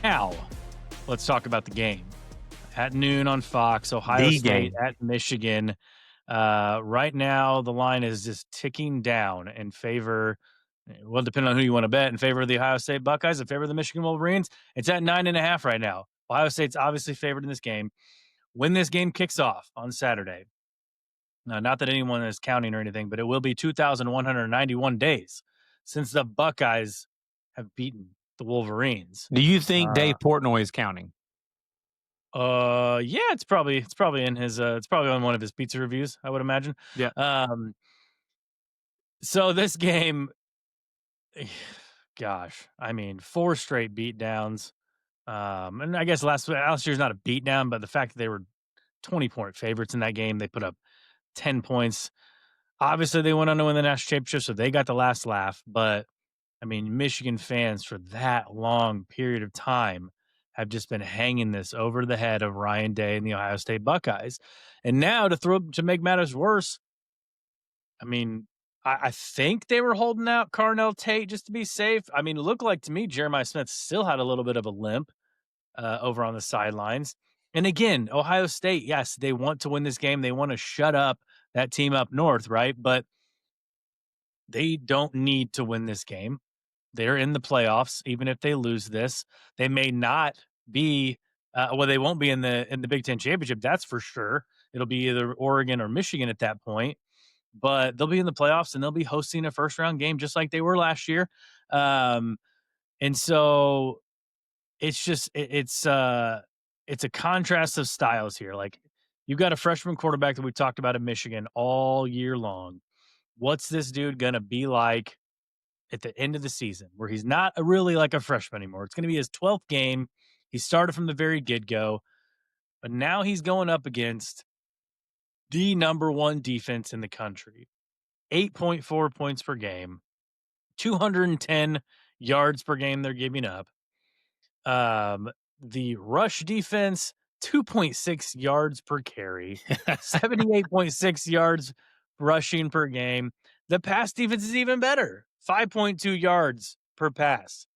Now, let's talk about the game. At noon on Fox, Ohio The State game. at Michigan. Right now, the line is just ticking down in favor, well, depending on who you want to bet, in favor of the Ohio State Buckeyes, in favor of the Michigan Wolverines. It's at 9.5 right now. Ohio State's obviously favored in this game. When this game kicks off on Saturday, now, not that anyone is counting or anything, but it will be 2,191 days since the Buckeyes have beaten the Wolverines. Do you think Dave Portnoy is counting? Yeah, it's probably in his it's probably on one of his pizza reviews, I would imagine. Yeah. So this game, gosh, I mean, 4 straight beatdowns. And I guess last year's not a beatdown, but the fact that they were 20-point favorites in that game, they put up 10 points. Obviously, they went on to win the national championship, so they got the last laugh. But I mean, Michigan fans for that long period of time have just been hanging this over the head of Ryan Day and the Ohio State Buckeyes. And now to make matters worse, I mean, I think they were holding out Carnell Tate just to be safe. I mean, it looked like to me Jeremiah Smith still had a little bit of a limp over on the sidelines. And again, Ohio State, yes, they want to win this game. They want to shut up that team up north, right? But they don't need to win this game. They're in the playoffs, even if they lose this. They may not be they won't be in the Big Ten championship, that's for sure. It'll be either Oregon or Michigan at that point. But they'll be in the playoffs and they'll be hosting a first round game just like they were last year. And so it's just it's a contrast of styles here. Like, you've got a freshman quarterback that we talked about in Michigan all year long. What's this dude gonna be like at the end of the season, where he's not really like a freshman anymore? It's going to be his 12th game. He started from the very get-go, but now he's going up against the number one defense in the country. 8.4 points per game, 210 yards per game they're giving up. The rush defense, 2.6 yards per carry, 78.6 yards rushing per game. The pass defense is even better, 5.2 yards per pass,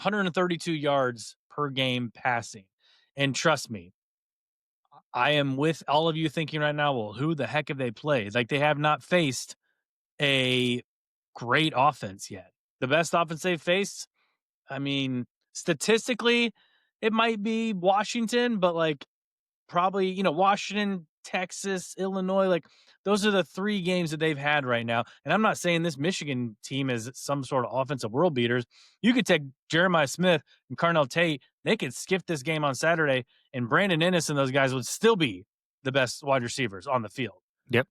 132 yards per game passing. And trust me, I am with all of you thinking right now, well, who the heck have they played? Like, they have not faced a great offense yet. The best offense they've faced, I mean, statistically, it might be Washington, but like probably, Washington, Texas, Illinois, like those are the 3 games that they've had right now. And I'm not saying this Michigan team is some sort of offensive world beaters. You could take Jeremiah Smith and Carnell Tate. They could skip this game on Saturday, and Brandon Ennis and those guys would still be the best wide receivers on the field. Yep.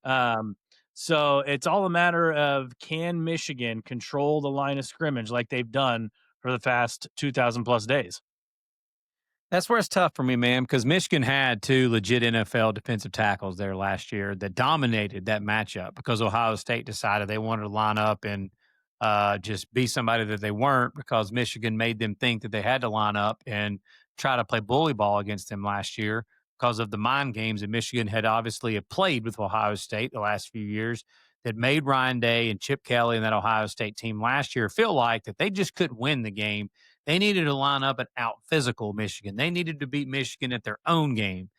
So it's all a matter of, can Michigan control the line of scrimmage like they've done for the past 2,000 plus days? That's where it's tough for me, man, because Michigan had 2 legit NFL defensive tackles there last year that dominated that matchup, because Ohio State decided they wanted to line up and just be somebody that they weren't, because Michigan made them think that they had to line up and try to play bully ball against them last year because of the mind games that Michigan had obviously played with Ohio State the last few years that made Ryan Day and Chip Kelly and that Ohio State team last year feel like that they just couldn't win the game. They needed to line up and out physical Michigan. They needed to beat Michigan at their own game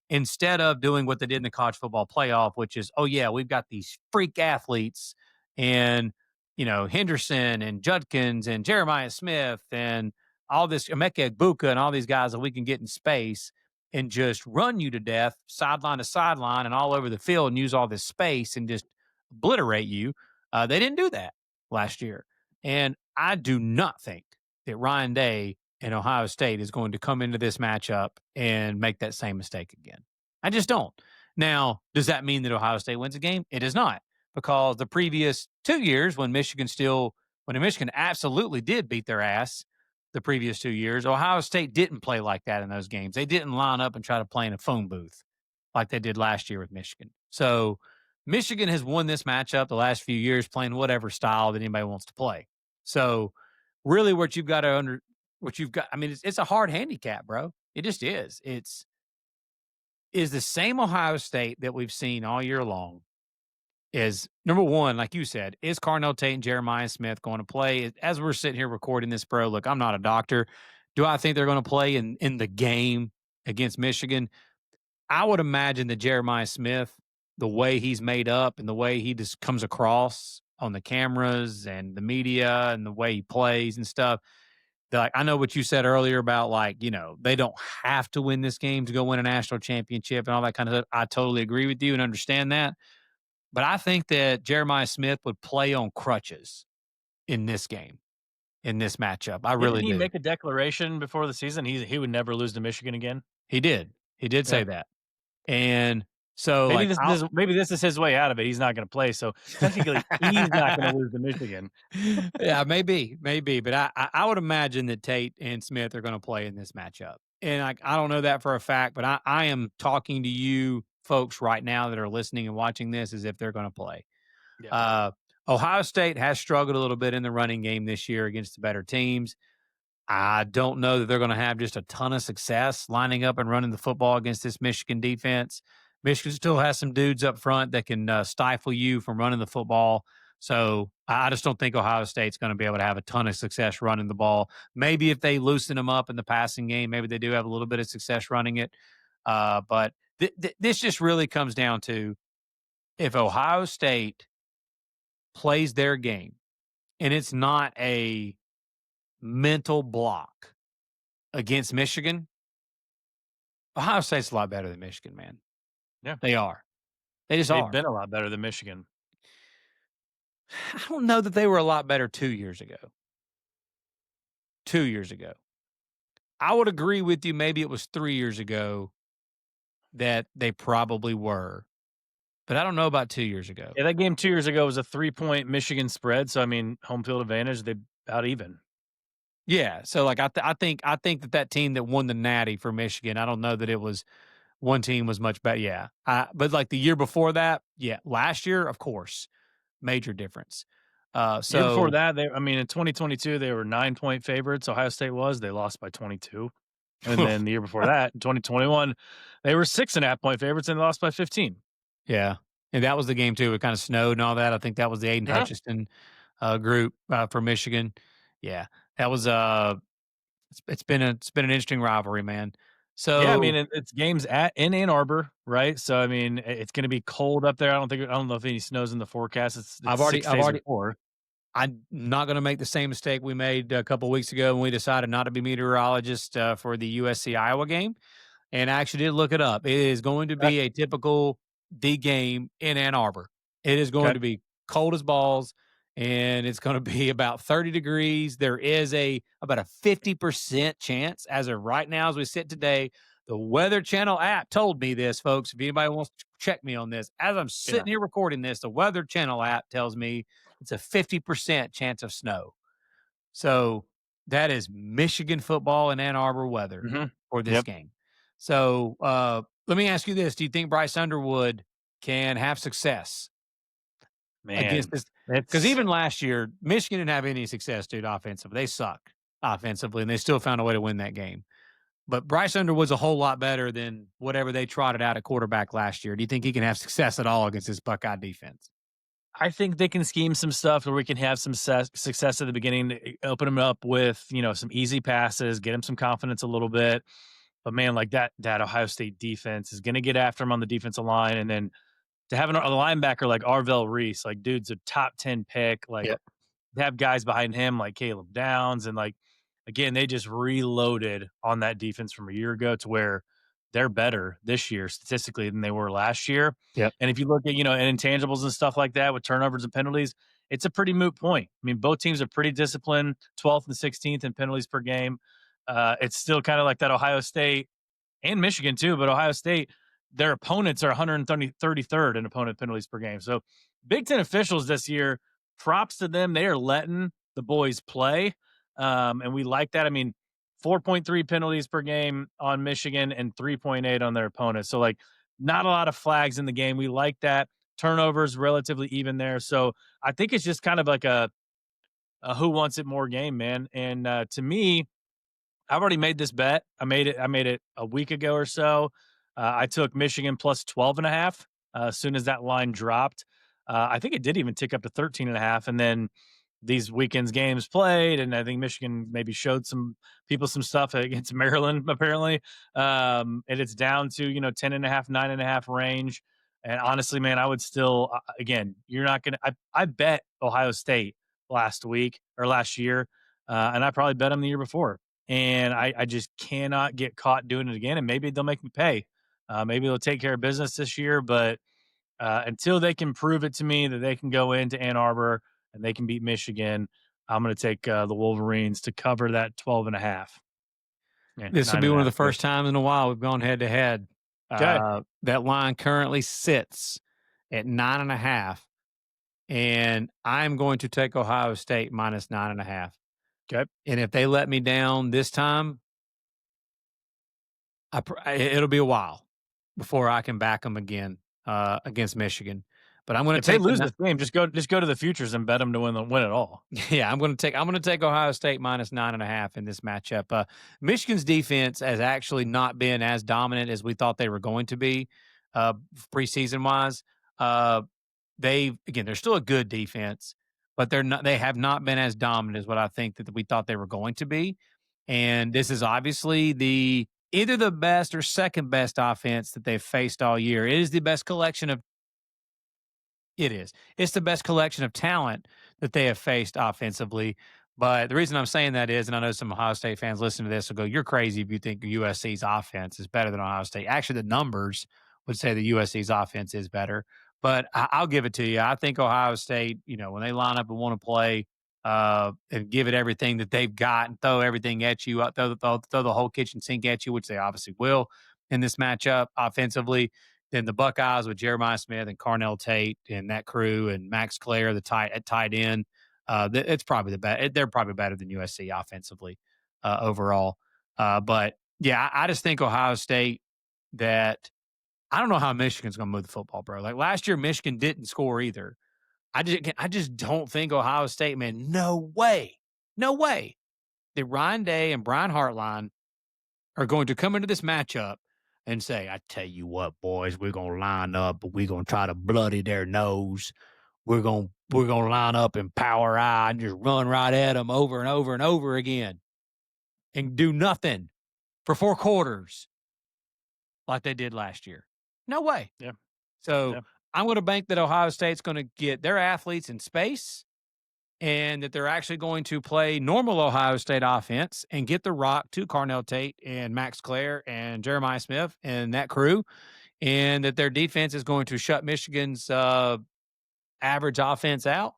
instead of doing what they did in the college football playoff, which is, oh, yeah, we've got these freak athletes and, Henderson and Judkins and Jeremiah Smith and all this Emeka Egbuka and all these guys that we can get in space and just run you to death sideline to sideline and all over the field and use all this space and just obliterate you. They didn't do that last year. And I do not think that Ryan Day and Ohio State is going to come into this matchup and make that same mistake again. I just don't. Now, does that mean that Ohio State wins a game? It does not, because the previous 2 years when Michigan absolutely did beat their ass the previous 2 years, Ohio State didn't play like that in those games. They didn't line up and try to play in a phone booth like they did last year with Michigan. So Michigan has won this matchup the last few years playing whatever style that anybody wants to play. So really it's a hard handicap, bro. It just is. Is the same Ohio State that we've seen all year long is, number one, like you said, is Carnell Tate and Jeremiah Smith going to play? As we're sitting here recording this, bro, look, I'm not a doctor. Do I think they're going to play in the game against Michigan? I would imagine that Jeremiah Smith, the way he's made up and the way he just comes across on the cameras and the media and the way he plays and stuff. Like, I know what you said earlier about, like, they don't have to win this game to go win a national championship and all that kind of stuff. I totally agree with you and understand that. But I think that Jeremiah Smith would play on crutches in this game, in this matchup. I Didn't really he do. make a declaration before the season? He would never lose to Michigan again? He did. He did Yeah. say that. And so, like, I'll Maybe this is his way out of it. He's not gonna play, so technically, he's not gonna lose to Michigan. yeah, maybe, but I would imagine that Tate and Smith are going to play in this matchup, and I don't know that for a fact, but I am talking to you folks right now that are listening and watching this as if they're going to play. Yeah. Uh, Ohio State has struggled a little bit in the running game this year against the better teams. I don't know that they're going to have just a ton of success lining up and running the football against this Michigan defense. Michigan still has some dudes up front that can stifle you from running the football. So I just don't think Ohio State's going to be able to have a ton of success running the ball. Maybe if they loosen them up in the passing game, maybe they do have a little bit of success running it. But this just really comes down to if Ohio State plays their game and it's not a mental block against Michigan, Ohio State's a lot better than Michigan, man. Yeah. They are. They just They've are. been a lot better than Michigan. I don't know that they were a lot better 2 years ago. 2 years ago. I would agree with you, maybe it was 3 years ago that they probably were, but I don't know about 2 years ago. Yeah, that game 2 years ago was a 3-point Michigan spread, so, I mean, home field advantage, they about even. Yeah, so, like, I think that team that won the Natty for Michigan, I don't know that it was one team was much better. Yeah, but, like, the year before that, yeah, last year, of course, major difference. Year before So that, in 2022, they were 9-point favorites, Ohio State was, they lost by 22. And then the year before that, in 2021, they were 6.5-point favorites and they lost by 15. yeah, and that was the game too. It kinda snowed and all that. I think that was the Aiden Uh-huh. Hutchinson, group, for Michigan. Yeah, that was, it's been an interesting rivalry, man. Yeah, So it's games in Ann Arbor, right? So, it's gonna be cold up there. I don't know if any snows in the forecast. It's 6 I've days already before. I'm not gonna make the same mistake we made a couple weeks ago when we decided not to be meteorologists, for the USC Iowa game. And I actually did look it up. It is going to Okay, be a typical D game in Ann Arbor. It is going okay. to be cold as balls, and it's going to be about 30 degrees. There is about a 50% chance as of right now, as we sit today. The Weather Channel app told me this, folks. If anybody wants to check me on this, as I'm Yeah. sitting here recording this, the Weather Channel app tells me it's a 50% chance of snow. So that is Michigan football and Ann Arbor weather Mhm. for this Yep. game. So let me ask you this: do you think Bryce Underwood can have success against Man, this? Because it's even last year, Michigan didn't have any success, dude. Offensively, they suck offensively, and they still found a way to win that game. But Bryce Underwood's a whole lot better than whatever they trotted out at quarterback last year. Do you think he can have success at all against this Buckeye defense? I think they can scheme some stuff where we can have some success at the beginning, open them up with, some easy passes, get him some confidence a little bit. But man, like that Ohio State defense is gonna get after him on the defensive line, and then to have a linebacker like Arvell Reese, like, dude's a top 10 pick, like, Yep. they have guys behind him like Caleb Downs and, like, again, they just reloaded on that defense from a year ago to where they're better this year statistically than they were last year. Yep. And if you look at, and intangibles and stuff like that with turnovers and penalties, it's a pretty moot point. Both teams are pretty disciplined, 12th and 16th in penalties per game. It's still kind of like that Ohio State and Michigan too, but Ohio State, their opponents are 133rd in opponent penalties per game. So Big Ten officials this year, props to them. They are letting the boys play. And we like that. 4.3 penalties per game on Michigan and 3.8 on their opponents. So, like, not a lot of flags in the game. We like that. Turnovers relatively even there. So I think it's just kind of like a who wants it more game, man. And to me, I've already made this bet. I made it a week ago or so. I took Michigan plus 12.5 as soon as that line dropped. I think it did even tick up to 13.5. And then these weekends games played, and I think Michigan maybe showed some people some stuff against Maryland apparently. And it's down to 10.5, 9.5 range. And honestly, man, I would still again, you're not gonna. I bet Ohio State last week or last year, and I probably bet them the year before, and I just cannot get caught doing it again. And maybe they'll make me pay. Maybe they'll take care of business this year, but until they can prove it to me that they can go into Ann Arbor and they can beat Michigan, I'm going to take the Wolverines to cover that 12 and a half. Yeah, This will nine be and a one of the half. Good. first times in a while we've gone head to head. Okay. That line currently sits at 9.5, and I'm going to take Ohio State minus 9.5. Okay. And if they let me down this time, it'll be a while before I can back them again against Michigan. But I'm going If to they take the lose this game, just go to the futures and bet them to win it all. Yeah, I'm gonna take Ohio State minus 9.5 in this matchup. Michigan's defense has actually not been as dominant as we thought they were going to be, preseason wise. Uh, they're still a good defense, but they have not been as dominant as what I think that we thought they were going to be. And this is obviously the either the best or second best offense that they've faced all year. It is the best collection of it is. It's the best collection of talent that they have faced offensively. But the reason I'm saying that is, and I know some Ohio State fans listening to this will go, "You're crazy if you think USC's offense is better than Ohio State." Actually, the numbers would say the USC's offense is better. But I'll give it to you. I think Ohio State, when they line up and want to play and give it everything that they've got and throw everything at you, throw the whole kitchen sink at you, which they obviously will in this matchup offensively, then the Buckeyes with Jeremiah Smith and Carnell Tate and that crew and Max Clare, the tight end. It's probably the best. They're probably better than USC offensively overall. But yeah, I just think Ohio State that I don't know how Michigan's going to move the football, bro. Like last year, Michigan didn't score either. I just don't think Ohio State, man. No way that Ryan Day and Brian Hartline are going to come into this matchup and say, "I tell you what, boys, we're gonna line up, we're gonna try to bloody their nose. We're gonna line up in power I and just run right at them over and over and over again and do nothing for 4 quarters like they did last year." No way. Yeah. So Yeah. I'm going to bank that Ohio State's going to get their athletes in space and that they're actually going to play normal Ohio State offense and get the rock to Carnell Tate and Max Clare and Jeremiah Smith and that crew, and that their defense is going to shut Michigan's average offense out,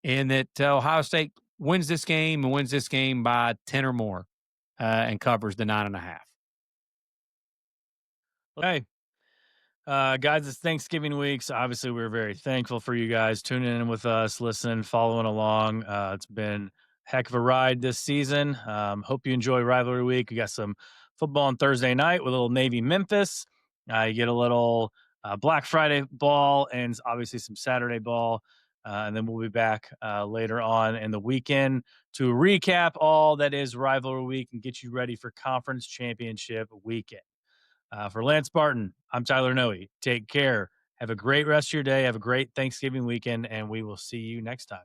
and that Ohio State wins this game and wins this game by 10 or more and covers the 9.5. Hey, guys, it's Thanksgiving week, so obviously we're very thankful for you guys tuning in with us, listening, following along. It's been a heck of a ride this season. Hope you enjoy rivalry week. We got some football on Thursday night with a little Navy Memphis. You get a little Black Friday ball and obviously some Saturday ball. And then we'll be back later on in the weekend to recap all that is rivalry week and get you ready for conference championship weekend. For Lance Barton, I'm Tyler Noe. Take care. Have a great rest of your day. Have a great Thanksgiving weekend, and we will see you next time.